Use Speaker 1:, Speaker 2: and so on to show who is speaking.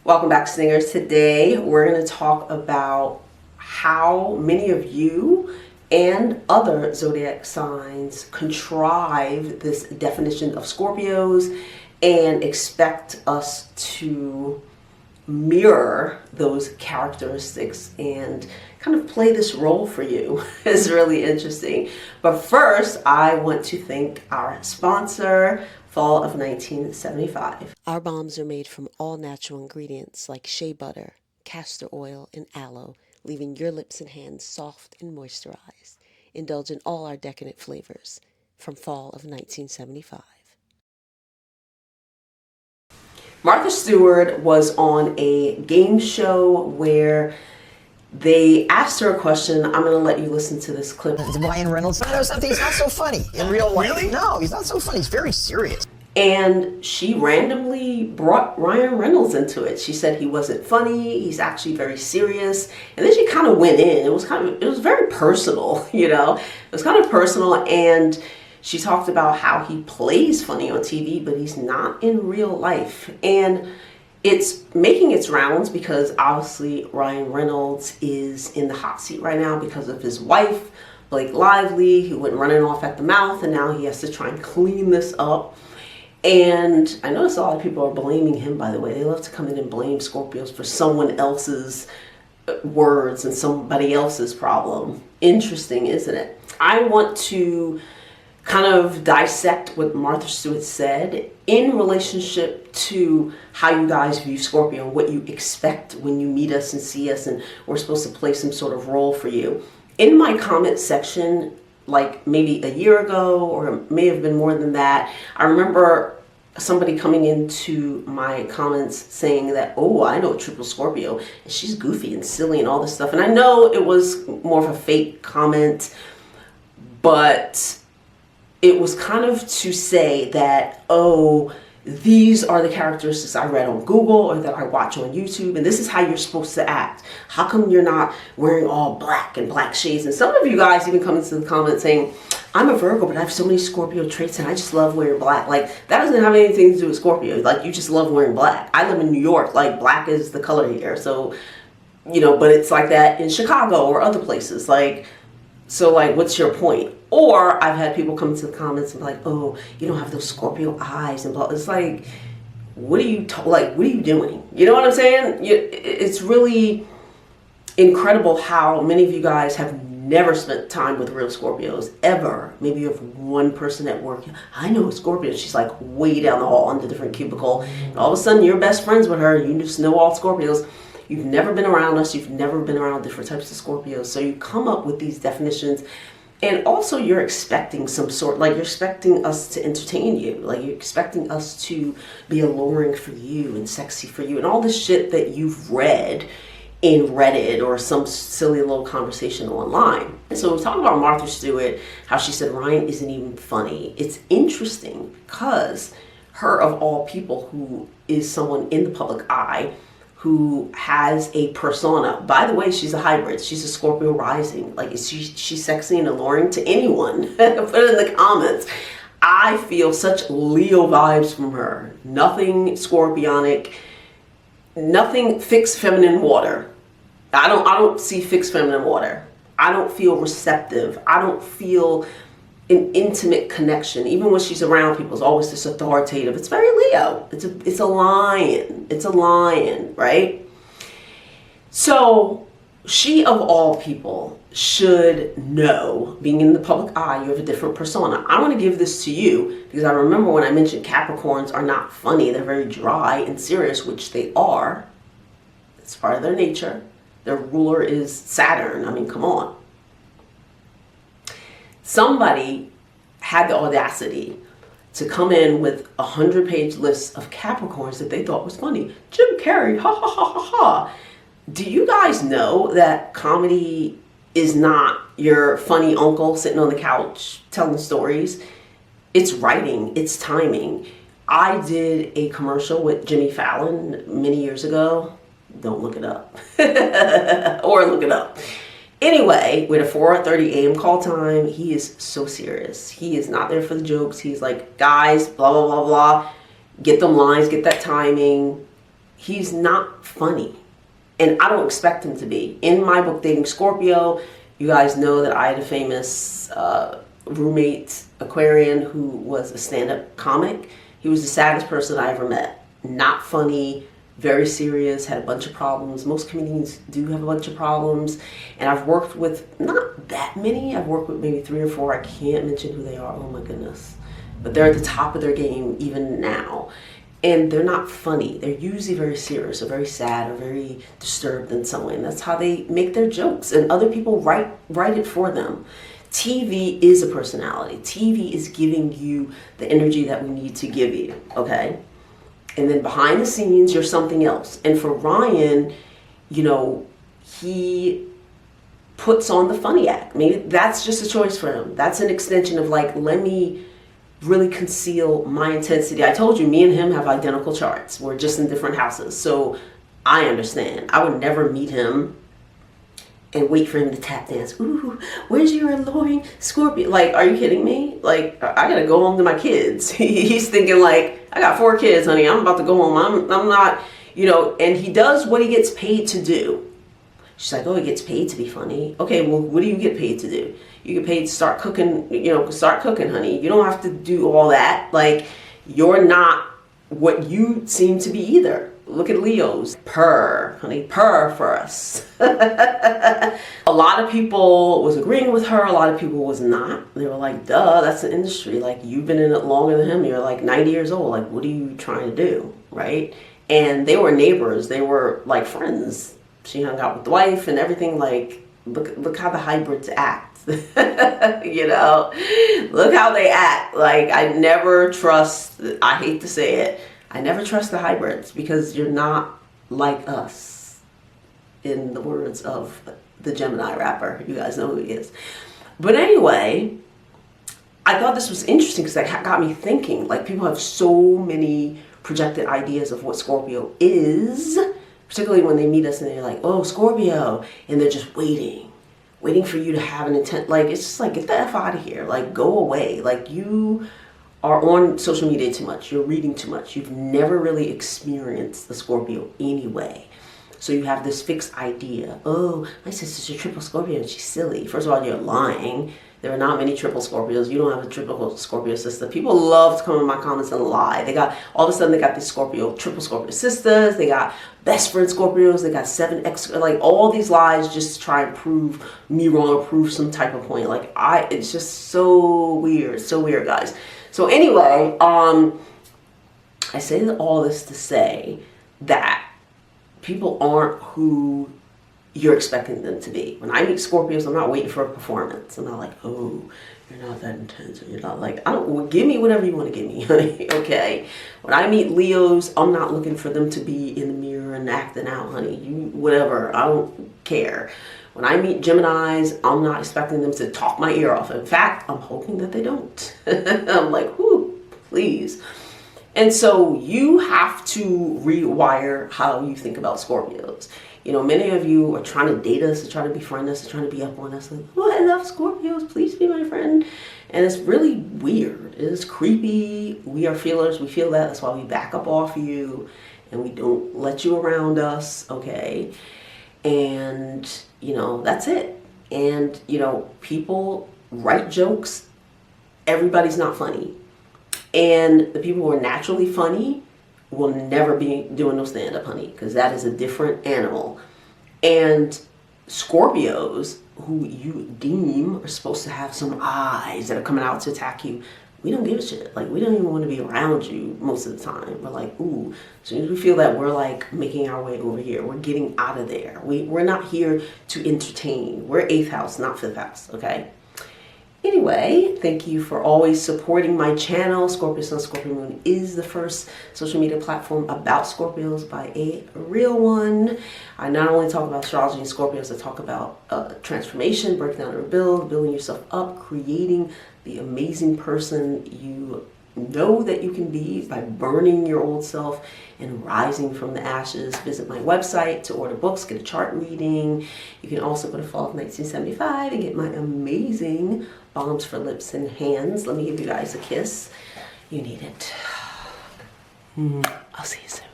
Speaker 1: Welcome back, singers. Today we're going to talk about how many of you and other zodiac signs contrive this definition of Scorpios and expect us to mirror those characteristics and kind of play this role for you. It's really interesting. But first, I want to thank our sponsor, Fall of 1975.
Speaker 2: Our bombs are made from all natural ingredients like shea butter, castor oil, and aloe, leaving your lips and hands soft and moisturized. Indulge in all our decadent flavors from Fall of 1975.
Speaker 1: Martha Stewart was on a game show where they asked her a question. I'm going to let you listen to this clip.
Speaker 3: Ryan Reynolds. I know something. He's not so funny in real life. Really? No, he's not so funny. He's very serious.
Speaker 1: And she randomly brought Ryan Reynolds into it. She said he wasn't funny. He's actually very serious. And then she kind of went in. It was very personal, you know. It was kind of personal. And she talked about how he plays funny on TV, but he's not in real life. And it's making its rounds because obviously Ryan Reynolds is in the hot seat right now because of his wife, Blake Lively, who went running off at the mouth, and now he has to try and clean this up. And I notice a lot of people are blaming him, by the way. They love to come in and blame Scorpios for someone else's words and somebody else's problem. Interesting, isn't it? I want to kind of dissect what Martha Stewart said in relationship to how you guys view Scorpio and what you expect when you meet us and see us, and we're supposed to play some sort of role for you. In my comment section, like maybe a year ago, or it may have been more than that, I remember somebody coming into my comments saying that, oh, I know a triple Scorpio, and she's goofy and silly and all this stuff. And I know it was more of a fake comment, but it was kind of to say that, oh, these are the characteristics I read on Google or that I watch on YouTube, and this is how you're supposed to act. How come you're not wearing all black and black shades? And some of you guys even come into the comments saying, I'm a Virgo, but I have so many Scorpio traits and I just love wearing black. Like, that doesn't have anything to do with Scorpio. Like, you just love wearing black. I live in New York. Like, black is the color here. So, you know, but it's like that in Chicago or other places. Like, so like, what's your point? Or I've had people come into the comments and be like, oh, you don't have those Scorpio eyes and blah. It's like, what are you doing? You know what I'm saying? It's really incredible how many of you guys have never spent time with real Scorpios ever. Maybe you have one person at work. I know a Scorpio. She's like way down the hall in a different cubicle. And all of a sudden you're best friends with her. You just know all Scorpios. You've never been around us. You've never been around different types of Scorpios. So you come up with these definitions. And also you're expecting some sort, like you're expecting us to entertain you. Like you're expecting us to be alluring for you and sexy for you. And all this shit that you've read in Reddit or some silly little conversation online. And so we're talking about Martha Stewart, how she said Ryan isn't even funny. It's interesting because her, of all people, who is someone in the public eye, who has a persona. By the way, she's a hybrid. She's a Scorpio rising. Like, she's sexy and alluring to anyone. Put it in the comments. I feel such Leo vibes from her. Nothing scorpionic. Nothing fixed feminine water. I don't see fixed feminine water. I don't feel receptive. I don't feel an intimate connection. Even when she's around people, it's always this authoritative. It's very Leo. It's a lion. It's a lion, right? So she, of all people, should know, being in the public eye, you have a different persona. I want to give this to you because I remember when I mentioned Capricorns are not funny. They're very dry and serious, which they are. It's part of their nature. Their ruler is Saturn. I mean, come on. Somebody had the audacity to come in with a 100-page list of Capricorns that they thought was funny. Jim Carrey, ha ha ha ha ha. Do you guys know that comedy is not your funny uncle sitting on the couch telling stories? It's writing, it's timing. I did a commercial with Jimmy Fallon many years ago. Don't look it up. Or look it up. Anyway, with a 4:30 a.m. call time, he is so serious. He is not there for the jokes. He's like, guys, blah, blah, blah, blah. Get them lines, get that timing. he's not funny. And I don't expect him to be. In my book, Dating Scorpio, you guys know that I had a famous roommate, Aquarian, who was a stand-up comic. He was the saddest person I ever met. Not funny, very serious, had a bunch of problems. Most comedians do have a bunch of problems. And I've worked with not that many. I've worked with maybe 3 or 4. I can't mention who they are. Oh my goodness. But they're at the top of their game even now. And they're not funny. They're usually very serious or very sad or very disturbed in some way. And that's how they make their jokes. And other people write it for them. TV is a personality. TV is giving you the energy that we need to give you, okay? And then behind the scenes, you're something else. And for Ryan, you know, he puts on the funny act. Maybe that's just a choice for him. That's an extension of like, let me really conceal my intensity. I told you, me and him have identical charts. We're just in different houses. So I understand. I would never meet him and wait for him to tap dance. Ooh, where's your alluring Scorpio? Like, are you kidding me? Like, I gotta go home to my kids. He's thinking like, I got 4 kids, honey. I'm about to go home. I'm not, you know, and he does what he gets paid to do. She's like, oh, he gets paid to be funny. Okay, well, what do you get paid to do? You get paid to start cooking, you know, start cooking, honey. You don't have to do all that. Like, you're not what you seem to be either. Look at Leos. Purr, honey, purr for us. A lot of people was agreeing with her. A lot of people was not. They were like, duh, that's the industry. Like, you've been in it longer than him. You're like 90 years old. Like, what are you trying to do, right? And they were neighbors. They were like friends. She hung out with the wife and everything. Like, look how the hybrids act. You know, look how they act. Like, I never trust, I hate to say it, I never trust the hybrids because you're not like us, in the words of the Gemini rapper. You guys know who he is. But anyway, I thought this was interesting because it got me thinking. Like, people have so many projected ideas of what Scorpio is, particularly when they meet us and they're like, oh, Scorpio, and they're just waiting for you to have an intent. Like, it's just like, get the F out of here. Like, go away. Like, you are on social media too much. You're reading too much. You've never really experienced the Scorpio anyway. So you have this fixed idea. Oh, my sister's a triple Scorpio and she's silly. First of all, you're lying. There are not many triple Scorpios. You don't have a triple Scorpio sister. People love to come in my comments and lie. They got, all of a sudden they got these triple Scorpio sisters. They got best friend Scorpios. They got 7X, like all these lies just to try and prove me wrong or prove some type of point. Like, it's just so weird, guys. So anyway, I say all this to say that people aren't who you're expecting them to be. When I meet Scorpios, I'm not waiting for a performance. I'm not like, oh, you're not that intense. Or you're not like, give me whatever you want to give me, honey. Okay. When I meet Leos, I'm not looking for them to be in the mirror and acting out, honey. Whatever. I don't care. When I meet Geminis, I'm not expecting them to talk my ear off. In fact, I'm hoping that they don't. I'm like, whoo, please. And so you have to rewire how you think about Scorpios. You know, many of you are trying to date us, are trying to befriend us, are trying to be up on us. Like, oh, I love Scorpios, please be my friend. And it's really weird. It is creepy. We are feelers. We feel that. That's why we back up off you and we don't let you around us, okay? And, you know, that's it. And, you know, people write jokes. Everybody's not funny. And the people who are naturally funny will never be doing no stand-up, honey, because that is a different animal. And Scorpios, who you deem are supposed to have some eyes that are coming out to attack you, we don't give a shit. Like, we don't even want to be around you most of the time. We're like, ooh, as soon as we feel that we're like making our way over here, we're getting out of there. We're not here to entertain. We're 8th house, not 5th house, okay? Anyway, thank you for always supporting my channel. ScorpioSunScorpioMoon is the first social media platform about Scorpios by a real one. I not only talk about astrology and Scorpios, I talk about transformation, breakdown and rebuild, building yourself up, creating the amazing person you know that you can be by burning your old self and rising from the ashes. Visit my website to order books, get a chart reading. You can also go to Fall of 1975 and get my amazing balms for lips and hands. Let me give you guys a kiss. You need it. I'll see you soon.